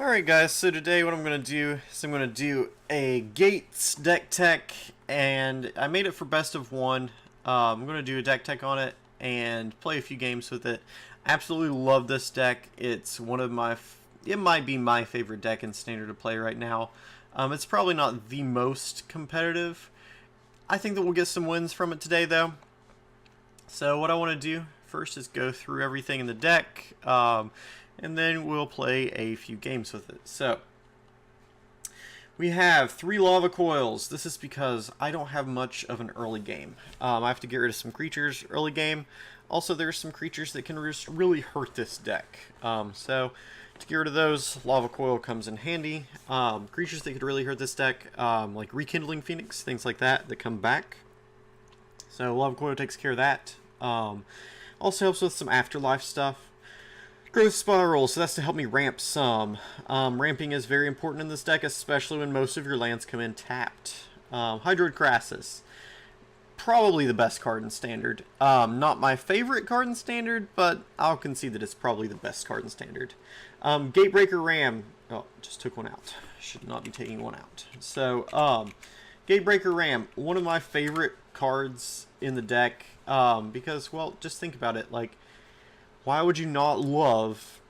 Alright guys, so today what I'm going to do is I'm going to do a Gates deck tech, and I made it for best of one. I'm going to do a deck tech on it and play a few games with it. I absolutely love this deck. It's one of my, it might be my favorite deck in Standard to play right now. It's probably not the most competitive. I think that we'll get some wins from it today though. So what I want to do first is go through everything in the deck, and then we'll play a few games with it. So we have 3 lava coils. This is because I don't have much of an early game. I have to get rid of some creatures early game. Also, there's some creatures that can just really hurt this deck. So to get rid of those, lava coil comes in handy. Creatures that could really hurt this deck, like Rekindling Phoenix, things like that come back. So lava coil takes care of that. Also helps with some afterlife stuff. Growth Spiral, so that's to help me ramp some. Ramping is very important in this deck, especially when most of your lands come in tapped. Hydroid Crassus, probably the best card in Standard. Not my favorite card in Standard, but I'll concede that it's probably the best card in Standard. Gatebreaker Ram, oh, just took one out. Should not be taking one out. So, Gatebreaker Ram, one of my favorite cards in the deck, because, well, just think about it, like, why would you not love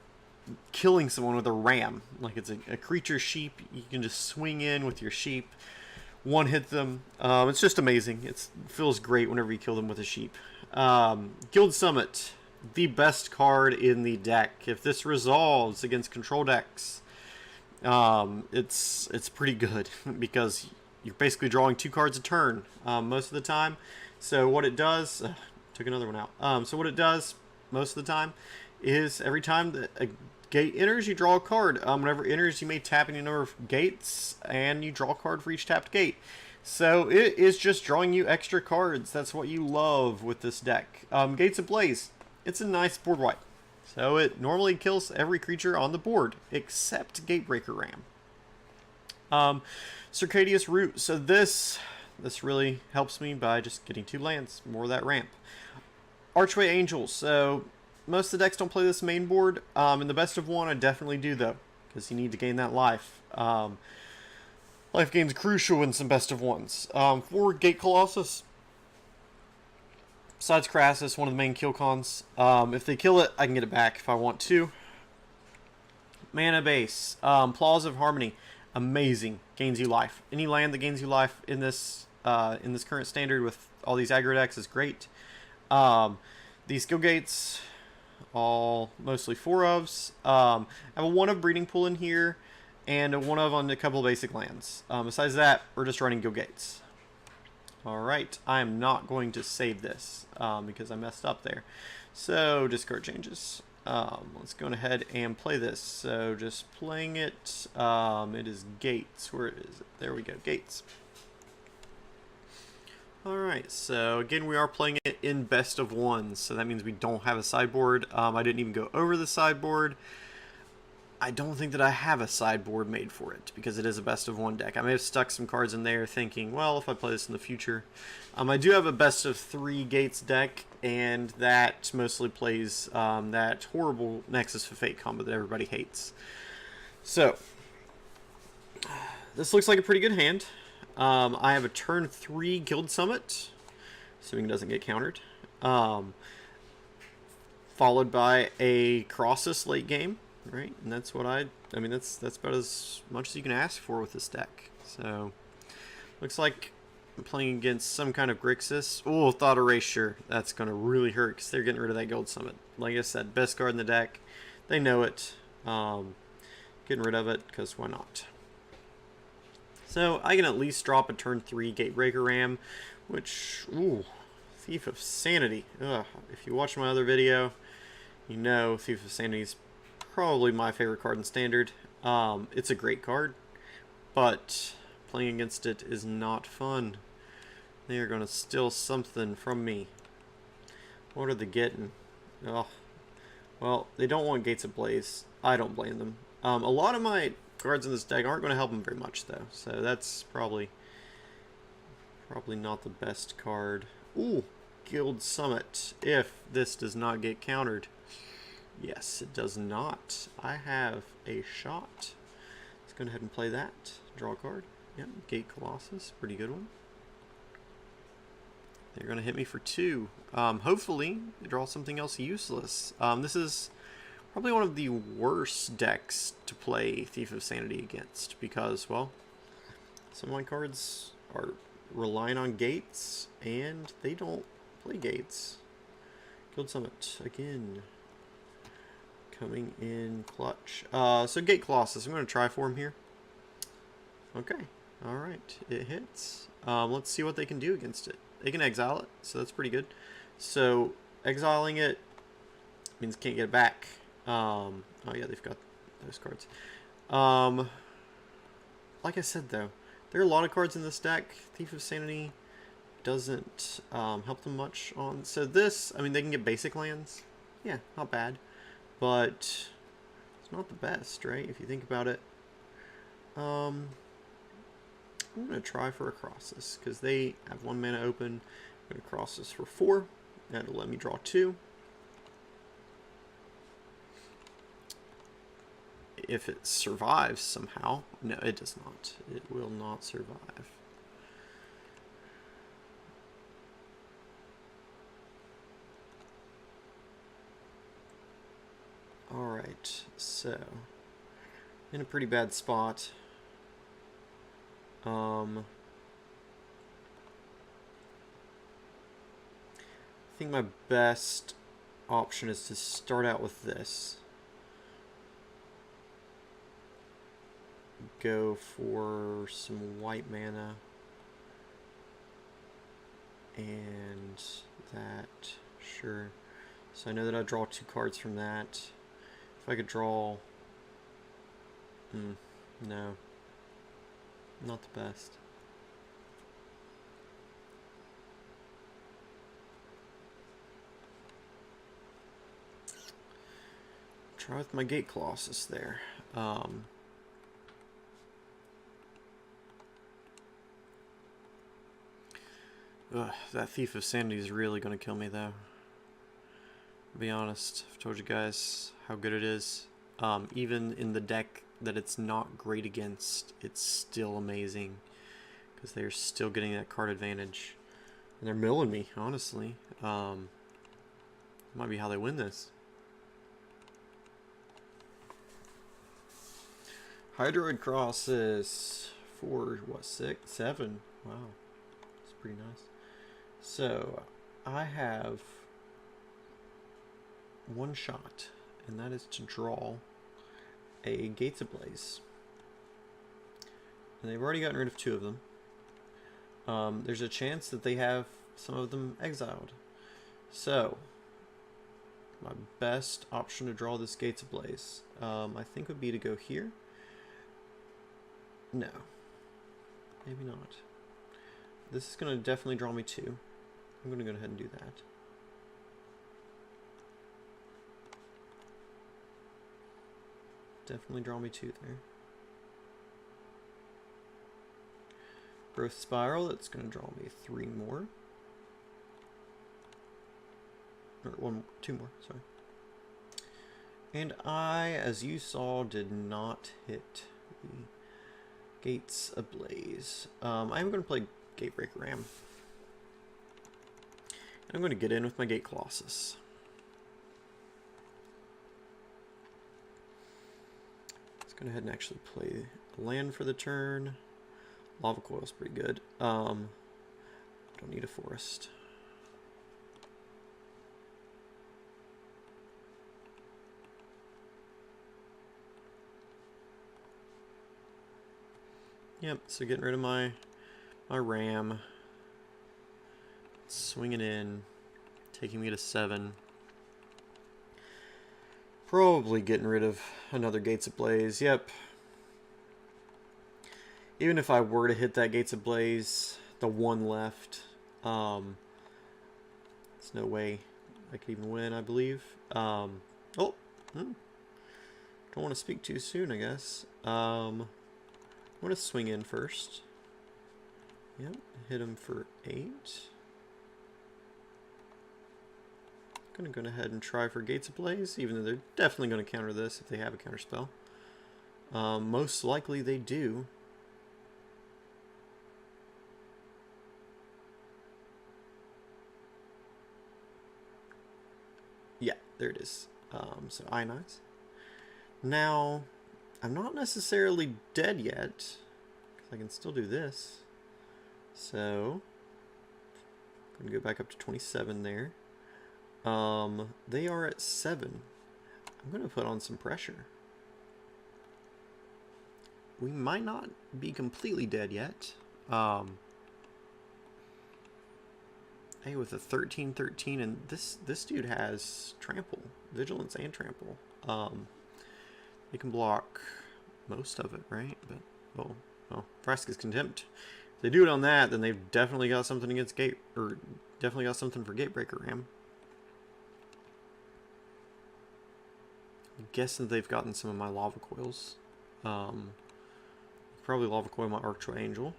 killing someone with a ram? Like, it's a creature sheep. You can just swing in with your sheep, one-hit them. It's just amazing. It feels great whenever you kill them with a sheep. Guild Summit, the best card in the deck. If this resolves against control decks, it's pretty good because you're basically drawing 2 cards a turn most of the time. So what it does... took another one out. So what it does... most of the time is every time that a gate enters, you draw a card. Whenever it enters, you may tap any number of gates, and you draw a card for each tapped gate. So it is just drawing you extra cards. That's what you love with this deck. Gates Ablaze, it's a nice board wipe. So it normally kills every creature on the board, except Gatebreaker Ram. Circadius Root, so this really helps me by just getting 2 lands, more of that ramp. Archway Angels, so most of the decks don't play this main board. In the best of one, I definitely do though, because you need to gain that life. Life gain's crucial in some best of ones. For Gate Colossus, besides Crassus, one of the main kill cons. If they kill it, I can get it back if I want to. Mana Base, Plaws of Harmony, amazing, gains you life. Any land that gains you life in this current standard with all these aggro decks is great. These skill gates, all mostly 4-ofs. I have a 1-of Breeding Pool in here, and a 1-of on a couple of basic lands. Besides that, we're just running Guild Gates. Alright, I am not going to save this, because I messed up there. So, discard changes. Let's go ahead and play this. So, just playing it. It is Gates. Where is it? There we go, Gates. Alright, so again we are playing it in best of ones, so that means we don't have a sideboard. I didn't even go over the sideboard. I don't think that I have a sideboard made for it, because it is a best of one deck. I may have stuck some cards in there thinking, well, if I play this in the future. I do have a best of 3 Gates deck, and that mostly plays that horrible Nexus of Fate combo that everybody hates. So, this looks like a pretty good hand. I have a turn 3 Guild Summit, assuming it doesn't get countered, followed by a Crossus late game, right? And that's what I mean, that's about as much as you can ask for with this deck. So, looks like I'm playing against some kind of Grixis. Oh, Thought Erasure, that's going to really hurt because they're getting rid of that Guild Summit. Like I said, best card in the deck, they know it, getting rid of it because why not? So I can at least drop a turn 3 Gatebreaker Ram, which, ooh, Thief of Sanity. Ugh. If you watch my other video, you know Thief of Sanity is probably my favorite card in Standard. It's a great card, but playing against it is not fun. They are going to steal something from me. What are they getting? Oh, well, they don't want Gates Ablaze. I don't blame them. A lot of my cards in this deck aren't going to help them very much though, so that's probably not the best card. Ooh, Guild Summit, if this does not get countered. Yes, it does not. I have a shot. Let's go ahead and play that. Draw a card. Yep, Gate Colossus, pretty good one. They're going to hit me for 2. Hopefully, draw something else useless. This is probably one of the worst decks to play Thief of Sanity against because, well, some of my cards are relying on gates, and they don't play gates. Guild Summit, again. Coming in clutch. So Gate Colossus, I'm going to try for him here. Okay, alright, it hits. Let's see what they can do against it. They can exile it, so that's pretty good. So, exiling it means can't get it back. Oh yeah, they've got those cards. Like I said though, there are a lot of cards in this deck. Thief of Sanity doesn't help them much on. So this, I mean, they can get basic lands. Yeah, not bad. But it's not the best, right? If you think about it. I'm going to try for a Colossus because they have 1 mana open. I'm going to cross this for 4. That'll let me draw 2. If it survives somehow. No, it does not. It will not survive. Alright, so in a pretty bad spot. I think my best option is to start out with this. Go for some white mana. And that, sure. So I know that I draw 2 cards from that. If I could draw... no. Not the best. Try with my Gate Colossus there. That Thief of Sanity is really going to kill me though. To be honest, I've told you guys how good it is. Even in the deck that it's not great against, it's still amazing because they're still getting that card advantage, and they're milling me. Honestly, might be how they win this. Hydroid Crosses for what, 6, 7? Wow, that's pretty nice. So I have 1 shot, and that is to draw a Gates Ablaze. And they've already gotten rid of 2 of them. There's a chance that they have some of them exiled. So, my best option to draw this Gates Ablaze, I think would be to go here. No. Maybe not. This is going to definitely draw me 2. I'm going to go ahead and do that. Definitely draw me 2 there. Growth Spiral, that's going to draw me 3 more. Or 2 more, sorry. And I, as you saw, did not hit the Gates Ablaze. I'm going to play Gatebreaker Ram. I'm going to get in with my Gate Colossus. Let's go ahead and actually play land for the turn. Lava Coil's pretty good. Don't need a forest. Yep, so getting rid of my ram. Swinging in, taking me to 7. Probably getting rid of another Gates Ablaze. Yep. Even if I were to hit that Gates Ablaze, the 1 left, there's no way I could even win, I believe. Don't want to speak too soon, I guess. I'm going to swing in first. Yep, hit him for 8. Going to go ahead and try for Gates Ablaze, even though they're definitely going to counter this if they have a counter spell. Most likely they do. Yeah, there it is. So ionize. Now, I'm not necessarily dead yet, because I can still do this. So, I'm going to go back up to 27 there. They are at 7. I'm going to put on some pressure. We might not be completely dead yet. Hey, with a 13-13, and this dude has trample, vigilance, and trample. They can block most of it, right? But well, Vraska's contempt. If they do it on that, then they've definitely got something against gate, or definitely got something for Gatebreaker Ram. I'm guessing they've gotten some of my lava coils. Probably lava coil my Archway Angel.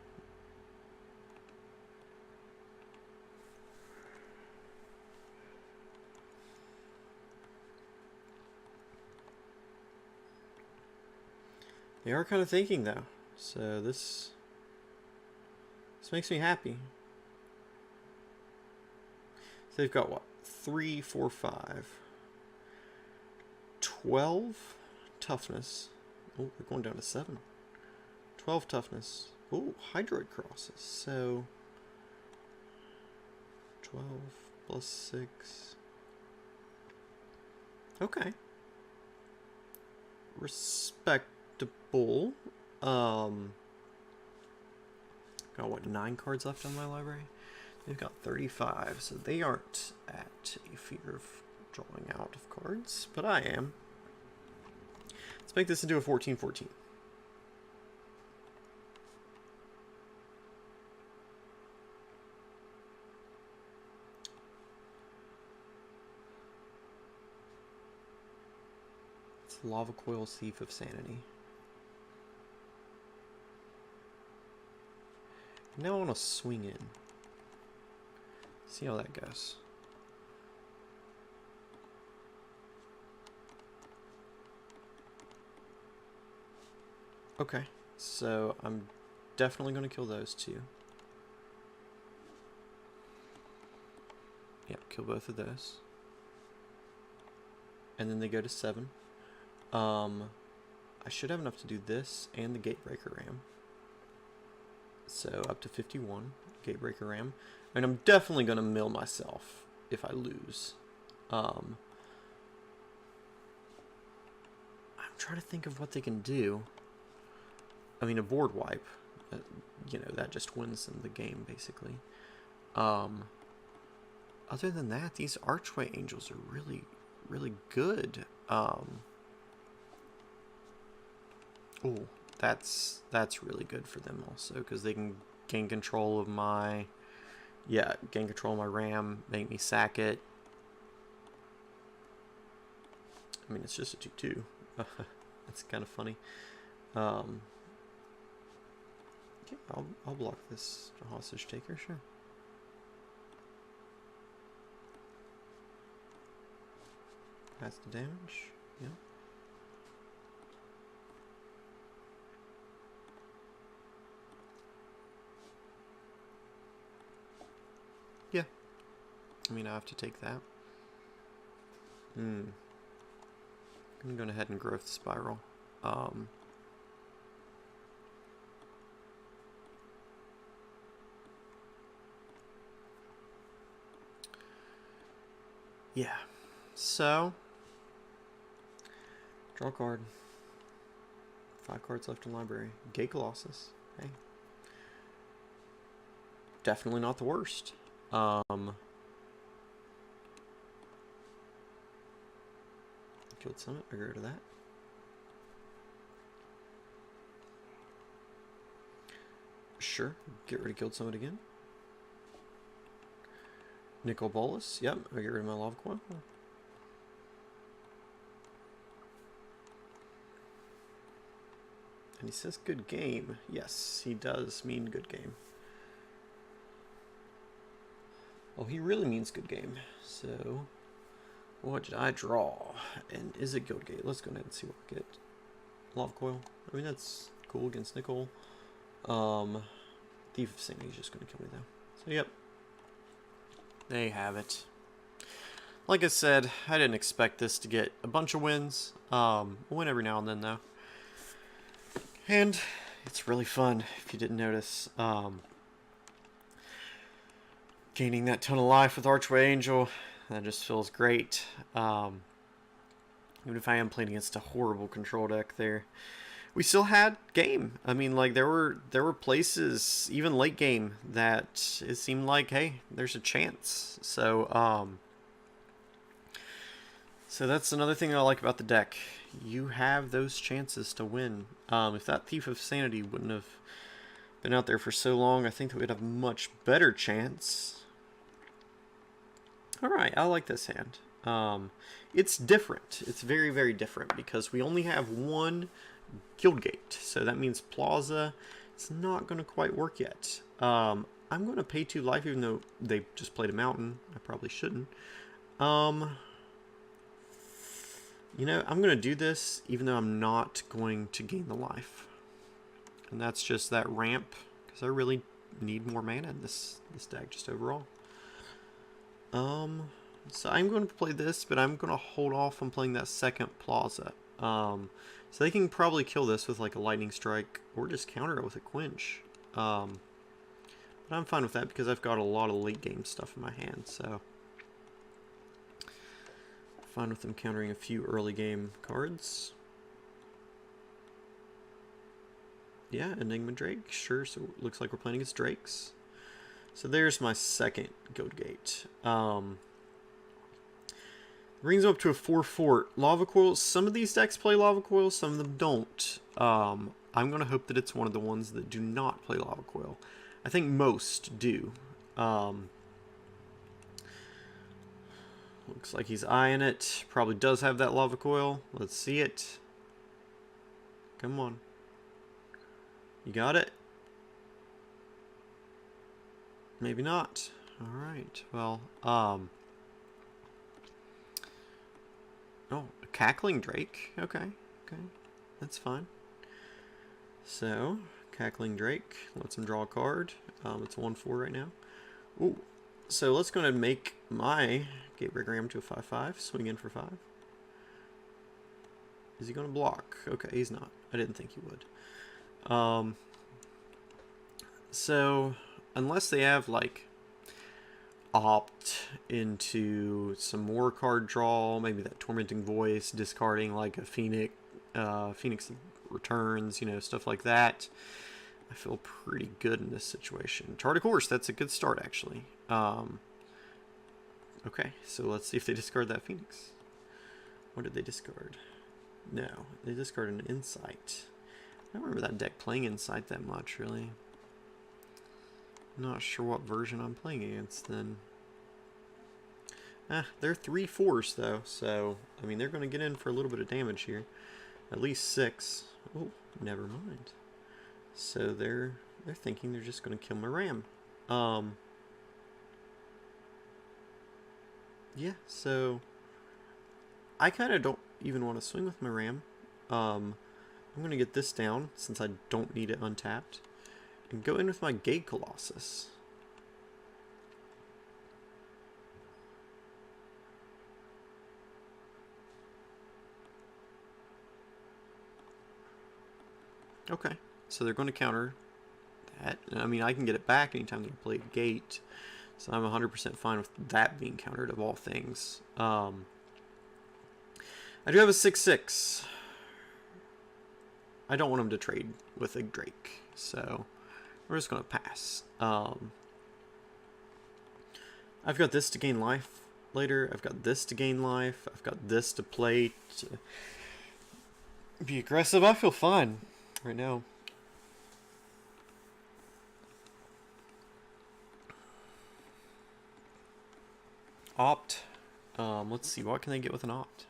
They are kind of thinking though, so this makes me happy. So they've got what? 3, 4, 5, 12 toughness. Oh, we're going down to 7. 12 toughness. Oh, Hydroid crosses. So 12 plus 6. Okay. Respectable. Got what, 9 cards left on my library? They've got 35, so they aren't at a fear of drawing out of cards, but I am. Let's make this into a 14-14. It's Lava Coil Thief of Sanity. Now I want to swing in. See how that goes. Okay, so I'm definitely going to kill those 2. Yep, kill both of those. And then they go to 7. I should have enough to do this and the Gatebreaker Ram. So up to 51, Gatebreaker Ram. And I'm definitely going to mill myself if I lose. I'm trying to think of what they can do. I mean, a board wipe, you know, that just wins them the game, basically. Other than that, these Archway Angels are really, really good. Oh, that's really good for them also, because they can gain control of my, gain control of my RAM, make me sack it. I mean, it's just a 2-2. That's kind of funny. Okay, I'll block this hostage taker, sure. Pass the damage, yeah. Yeah. I mean, I have to take that. I'm gonna go ahead and growth spiral. Yeah. So, draw a card. 5 cards left in library. Gate Colossus. Hey. Definitely not the worst. Guild Summit, I get rid of that. Sure, get rid of Guild Summit again. Nicol Bolas, yep, I get rid of my Lava Coil. And he says good game. Yes, he does mean good game. Well, he really means good game. So, what did I draw? And is it Guildgate? Let's go ahead and see what we get. Lava Coil. I mean, that's cool against Nickel. Thief of Sanity is just going to kill me, though. So, yep. There you have it. Like I said, I didn't expect this to get a bunch of wins. We'll win every now and then, though. And it's really fun, if you didn't notice. Gaining that ton of life with Archway Angel, that just feels great. Even if I am playing against a horrible control deck there, we still had game. I mean, like, there were places, even late game, that it seemed like, hey, there's a chance. So, so that's another thing I like about the deck. You have those chances to win. If that Thief of Sanity wouldn't have been out there for so long, I think that we'd have a much better chance. Alright, I like this hand. It's different. It's very, very different because we only have one guild gate. So that means Plaza, it's not going to quite work yet. I'm going to pay 2 life even though they just played a mountain. I probably shouldn't. You know, I'm going to do this even though I'm not going to gain the life. And that's just that ramp, because I really need more mana in this deck just overall. So I'm going to play this, but I'm going to hold off on playing that second Plaza. So they can probably kill this with like a Lightning Strike, or just counter it with a Quench. But I'm fine with that because I've got a lot of late game stuff in my hand, so... Fine with them countering a few early game cards. Yeah, Enigma Drake, sure. So it looks like we're playing against Drakes. So there's my second Guild Gate. Brings up to a 4/4. Lava Coil. Some of these decks play Lava Coil, some of them don't. I'm going to hope that it's one of the ones that do not play Lava Coil. I think most do. Looks like he's eyeing it. Probably does have that Lava Coil. Let's see it. Come on. You got it? Maybe not. Alright, well, oh, a Cackling Drake. Okay, okay. That's fine. So, Cackling Drake. Lets him draw a card. It's a 1/4 right now. Ooh. So let's go ahead and make my Gatebreaker Ram to a 5/5. Swing in for 5. Is he going to block? Okay, he's not. I didn't think he would. So, unless they have, like, opt into some more card draw, maybe that Tormenting Voice, discarding, like, a Phoenix, Phoenix Returns, you know, stuff like that, I feel pretty good in this situation. Chart a Course, that's a good start, actually. Okay, so let's see if they discard that Phoenix. What did they discard? No, they discarded an Insight. I don't remember that deck playing Insight that much, really. I'm not sure what version I'm playing against, then. They're 3/4s, though, so, I mean, they're going to get in for a little bit of damage here. At least 6. Oh, never mind. So they're thinking they're just going to kill my Ram. Yeah, so I kind of don't even want to swing with my Ram. I'm going to get this down since I don't need it untapped. And go in with my Gate Colossus. Okay, so they're going to counter that. I mean, I can get it back anytime they play a Gate. So I'm 100% fine with that being countered, of all things. I do have a 6/6. I don't want him to trade with a Drake, so we're just going to pass. I've got this to gain life later. I've got this to gain life. I've got this to play to be aggressive. I feel fine right now. Opt. Let's see, what can they get with an opt?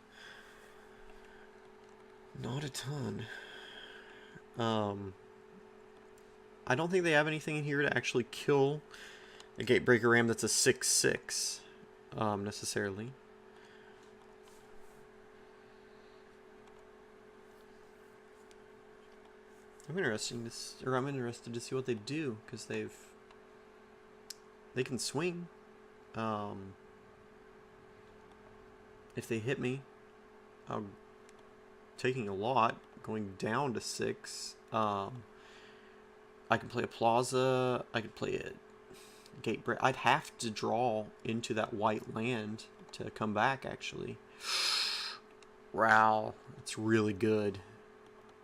Not a ton. I don't think they have anything in here to actually kill a Gatebreaker Ram that's a 6/6, necessarily. I'm interested to see what they do, because they can swing. If they hit me, I'm taking a lot, going down to 6. I can play a plaza. I could play a gate break. I'd have to draw into that white land to come back, actually. Wow, it's really good.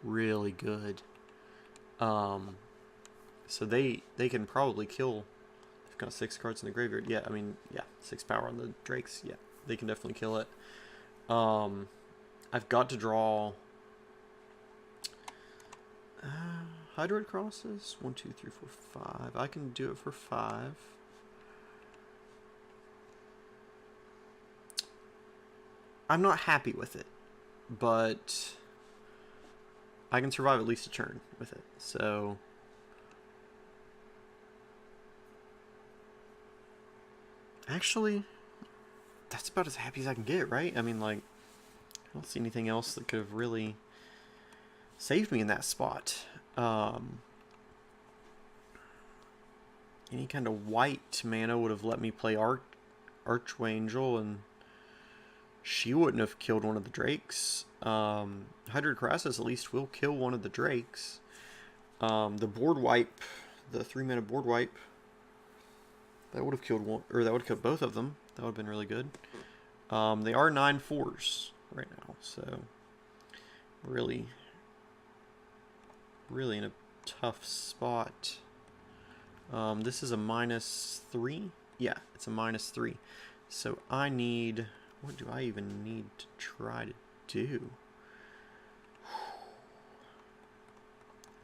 Really good. So they can probably kill. They've got 6 cards in the graveyard. Yeah, I mean, yeah, 6 power on the drakes. Yeah, they can definitely kill it. I've got to draw Hydroid crosses. 1, 2, 3, 4, 5. I can do it for 5. I'm not happy with it, but I can survive at least a turn with it. So actually, that's about as happy as I can get, right? I mean, like, I don't see anything else that could have really saved me in that spot. Any kind of white mana would have let me play Archangel, and she wouldn't have killed one of the drakes. Hydroid Crassus at least will kill one of the drakes. The board wipe, the 3-mana board wipe, that would have killed one, or that would have killed both of them. That would have been really good. They are 9/4s right now, so really in a tough spot. This is a -3. Yeah, it's a -3. So I need, what do I even need to try to do?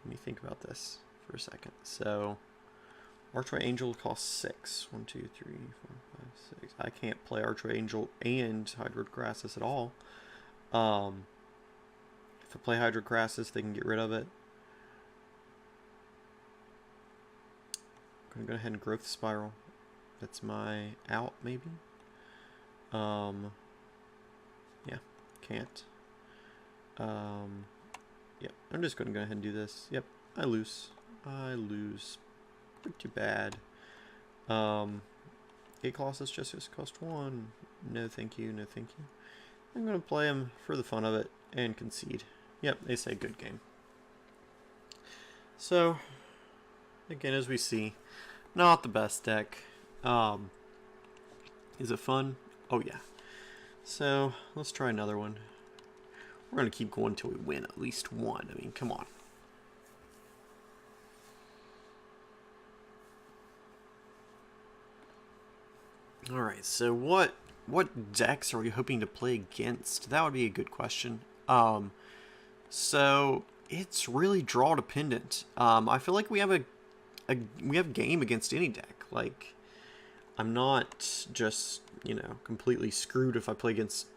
Let me think about this for a second. So Archangel costs 6. 1, 2, 3, 4, 5, 6. I can't play Archangel and Hydroid Crassus at all. If I play Hydroid Crassus, they can get rid of it. I'm going to go ahead and Growth Spiral. That's my out, maybe. Yeah, can't. Yeah, I'm just going to go ahead and do this. Yep, I lose. Pretty bad. Gate Colossus just cost 1. No thank you, no thank you. I'm going to play him for the fun of it and concede. Yep, they say good game. So, again, as we see, not the best deck. Is it fun? Oh yeah. So, let's try another one. We're going to keep going until we win at least one. I mean, come on. Alright, so what decks are we hoping to play against? That would be a good question. So it's really draw dependent. I feel like we have we have game against any deck. Like, I'm not just, you know, completely screwed if I play against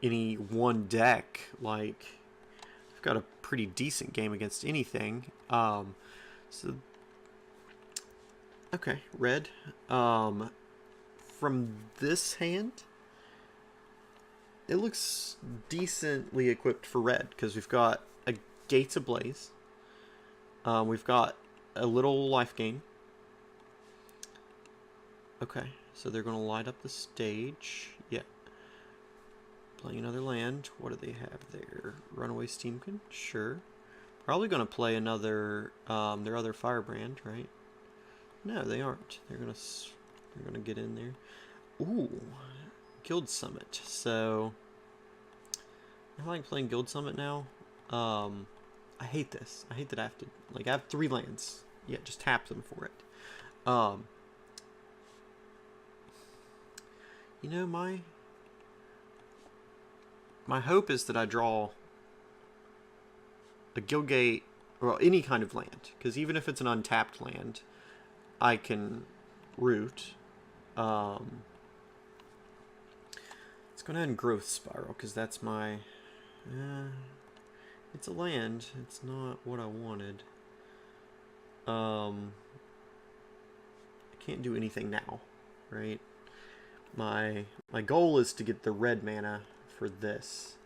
any one deck. Like, I've got a pretty decent game against anything. So okay, red. From this hand, it looks decently equipped for red because we've got a Gates Ablaze. We've got a little life gain. Okay, so they're going to light up the stage. Yeah. Playing another land. What do they have there? Runaway Steamkin? Sure. Probably going to play another, their other Firebrand, right? No, they aren't. They're going to get in there. Ooh, Guild Summit. So I like playing Guild Summit now. I hate this. I hate that I have to, like, I have 3 lands. Yeah, just tap them for it. You know, my hope is that I draw a Guildgate, or any kind of land, because even if it's an untapped land, I can root. Let's go ahead and Growth Spiral, because that's my... it's a land. It's not what I wanted. I can't do anything now, right? My goal is to get the red mana for this,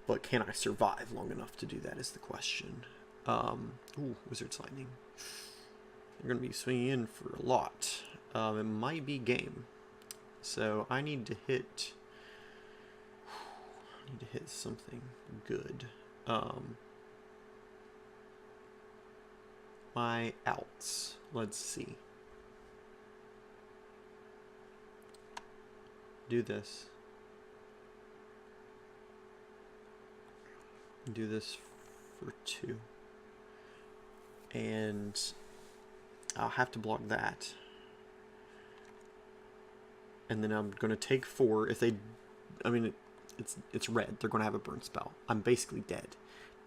but can I survive long enough to do that is the question. Ooh, Wizard's Lightning. They're going to be swinging in for a lot. It might be game. So I need to hit... something good. My outs. Let's see. Do this. Do this for 2. And I'll have to block that. And then I'm going to take 4. If they... I mean, it's red. They're going to have a burn spell. I'm basically dead.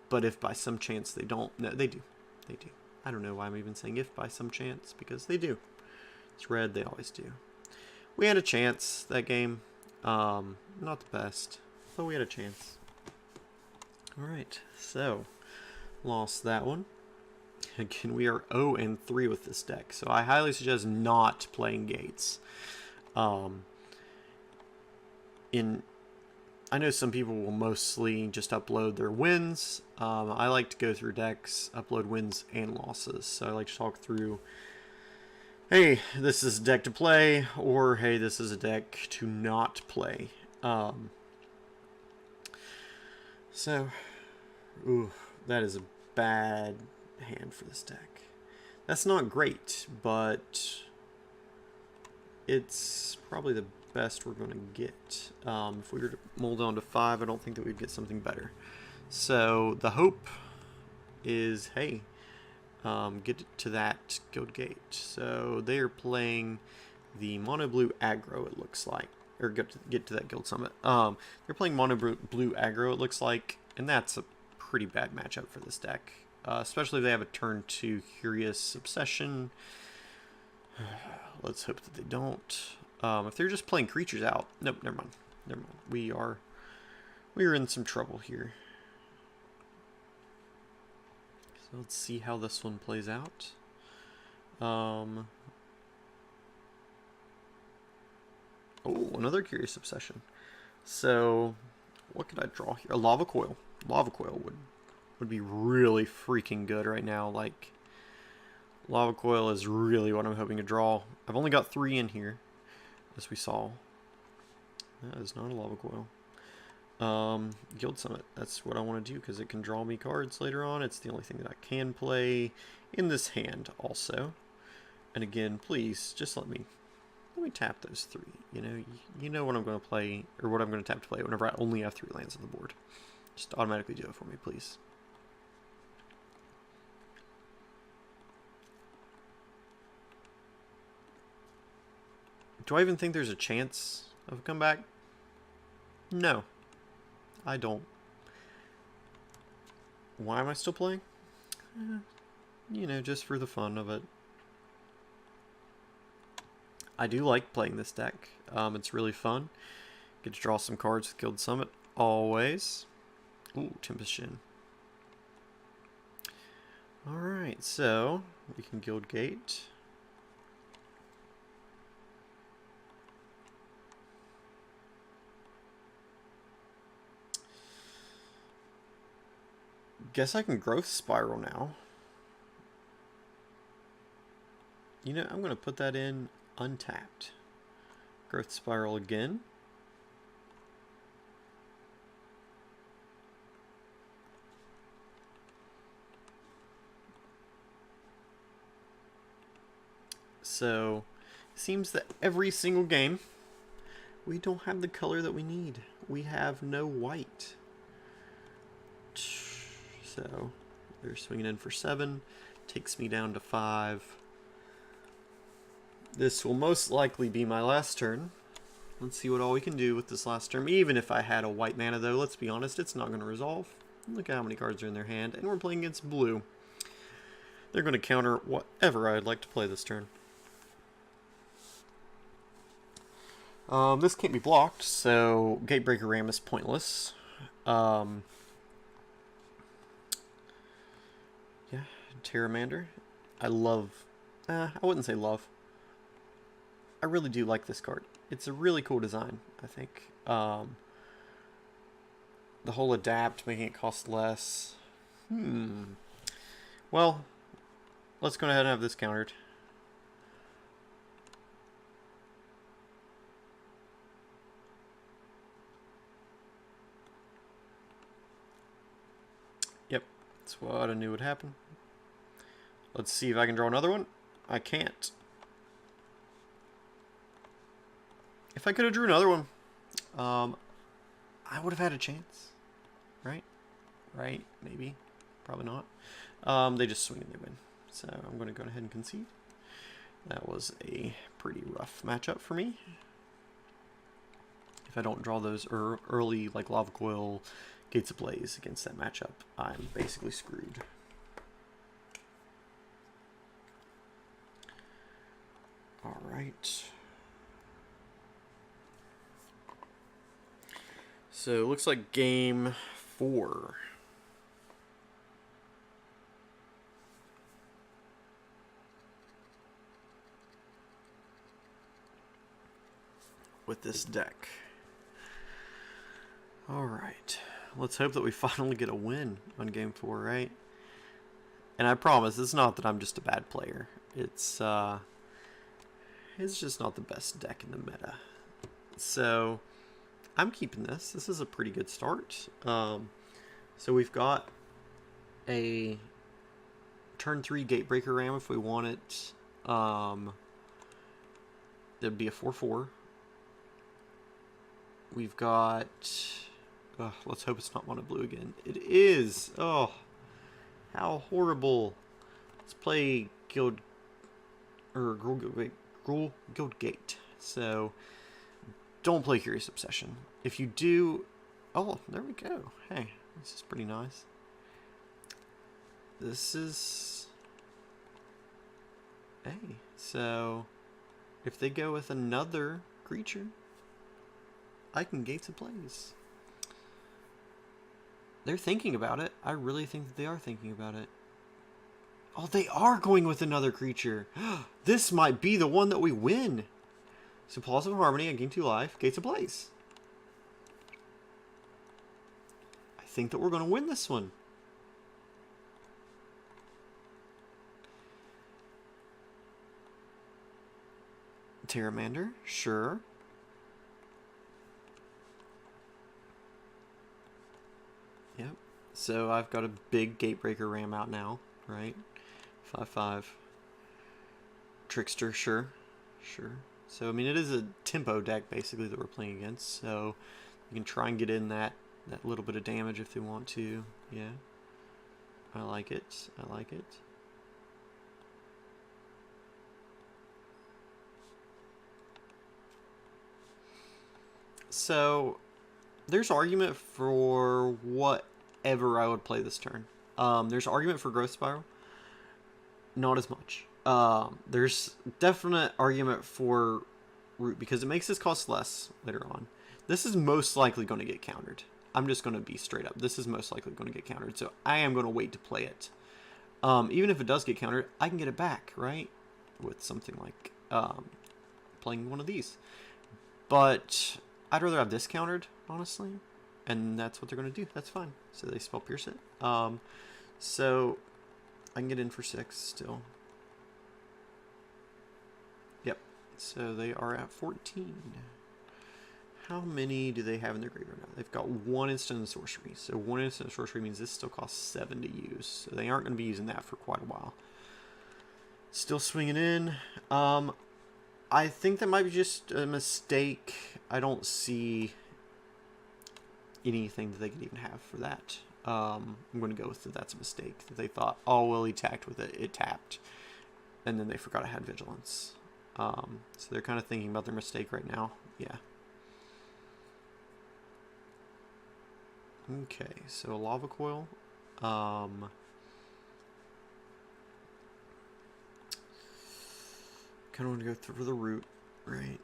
But if by some chance they don't... No, they do. They do. I don't know why I'm even saying if by some chance, because they do. It's red. They always do. We had a chance that game. Not the best, but we had a chance. Alright, so lost that one. Again, we are 0-3 with this deck, so I highly suggest not playing Gates. I know some people will mostly just upload their wins. I like to go through decks, upload wins and losses. So I like to talk through, hey, this is a deck to play, or hey, this is a deck to not play. Ooh, that is a bad hand for this deck. That's not great, but it's probably the best we're going to get. If we were to mold on to 5, I don't think that we'd get something better. So the hope is, hey, get to that guild gate. So they are playing the mono blue aggro, it looks like, or get to that guild summit. They're playing mono blue aggro, it looks like, and that's a pretty bad matchup for this deck, especially if they have a turn 2 Curious Obsession. Let's hope that they don't. If they're just playing creatures out, nope, never mind. Never mind. We are in some trouble here. So let's see how this one plays out. Oh, another Curious Obsession. So what could I draw here? A Lava Coil. Lava Coil would be really freaking good right now. Like, Lava Coil is really what I'm hoping to draw. I've only got 3 in here, as we saw. That is not a Lava Coil. Guild Summit. That's what I want to do because it can draw me cards later on. It's the only thing that I can play in this hand also. And again, please just let me tap those 3. You know what I'm going to play, or what I'm going to tap to play whenever I only have 3 lands on the board. Just automatically do it for me, please. Do I even think there's a chance of a comeback? No. I don't. Why am I still playing? Just for the fun of it. I do like playing this deck. It's really fun. Get to draw some cards with Guild Summit, always. Ooh, Tempest Shin. Alright, so we can Guild Gate. Guess I can Growth Spiral now. I'm going to put that in untapped. Growth Spiral again. So, it seems that every single game, we don't have the color that we need. We have no white. So, they're swinging in for 7. Takes me down to 5. This will most likely be my last turn. Let's see what all we can do with this last turn. Even if I had a white mana, though, let's be honest, it's not going to resolve. Look at how many cards are in their hand, and we're playing against blue. They're going to counter whatever I'd like to play this turn. This can't be blocked, so Gatebreaker Ram is pointless. Yeah, Terramander. I wouldn't say love. I really do like this card. It's a really cool design, I think. The whole adapt, making it cost less. Well, let's go ahead and have this countered. Yep, that's what I knew would happen. Let's see if I can draw another one. I can't. If I could have drew another one, I would have had a chance. Right? Right? Maybe. Probably not. They just swing and they win. So I'm going to go ahead and concede. That was a pretty rough matchup for me. If I don't draw those early, like Lava Coil, Gates Ablaze against that matchup, I'm basically screwed. All right. So it looks like game 4. With this deck. Alright. Let's hope that we finally get a win on game 4, right? And I promise, it's not that I'm just a bad player. It's just not the best deck in the meta. So I'm keeping this. This is a pretty good start. So we've got a turn 3 Gatebreaker Ram if we want it. There'd be a 4/4. We've got... let's hope it's not mono blue again. It is! Oh, how horrible. Let's play Guild Gate. So, don't play Curious Obsession. If you do... Oh, there we go. Hey, this is pretty nice. This is... Hey, so... If they go with another creature, I can Gates Ablaze. They're thinking about it. I really think that they are thinking about it. Oh, they are going with another creature. This might be the one that we win. So Plausible Harmony, I gain 2 life. Gates Ablaze. I think that we're going to win this one. Terramander, sure. Yep. So I've got a big Gatebreaker Ram out now, right? 5/5. Trickster, sure. Sure. So, I mean, it is a tempo deck, basically, that we're playing against. So, you can try and get in that little bit of damage if they want to. Yeah. I like it. I like it. So, there's argument for whatever I would play this turn. There's argument for Growth Spiral. Not as much. There's definite argument for Root because it makes this cost less later on. This is most likely going to get countered. I'm just going to be straight up. This is most likely going to get countered, so I am going to wait to play it. Even if it does get countered, I can get it back, right? With something like playing one of these. But I'd rather have this countered, honestly. And that's what they're going to do. That's fine. So they spell Pierce it. So I can get in for 6 still. Yep. So they are at 14. How many do they have in their graveyard now? They've got 1 instant and sorcery. So 1 instant and sorcery means this still costs 7 to use. So they aren't going to be using that for quite a while. Still swinging in. I think that might be just a mistake. I don't see anything that they could even have for that. I'm going to go with that's a mistake. That they thought, oh, well, he tacked with it. It tapped. And then they forgot I had Vigilance. So they're kind of thinking about their mistake right now. Yeah. Okay, so a Lava Coil. Kind of want to go through the root, right?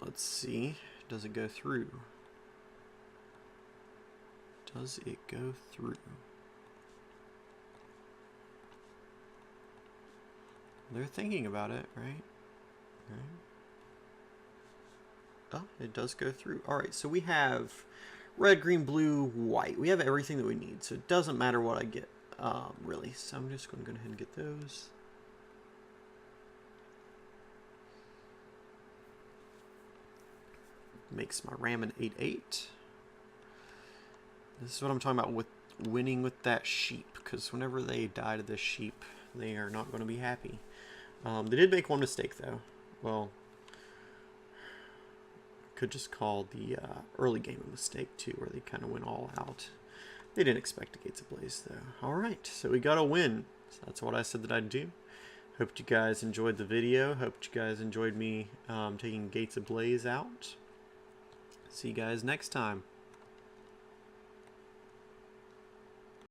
Let's see. Does it go through? Does it go through? They're thinking about it, right? Oh, it does go through. Alright, so we have red, green, blue, white. We have everything that we need, so it doesn't matter what I get. really. So I'm just going to go ahead and get those. Makes my ram an 8/8. This is what I'm talking about with winning with that sheep, because whenever they die to this sheep, they are not going to be happy. They did make one mistake, though. Well, could just call the early game a mistake, too, where they kind of went all out. They didn't expect a Gates Ablaze, though. Alright, so we got a win. So that's what I said that I'd do. Hope you guys enjoyed the video. Hope you guys enjoyed me taking Gates Ablaze out. See you guys next time.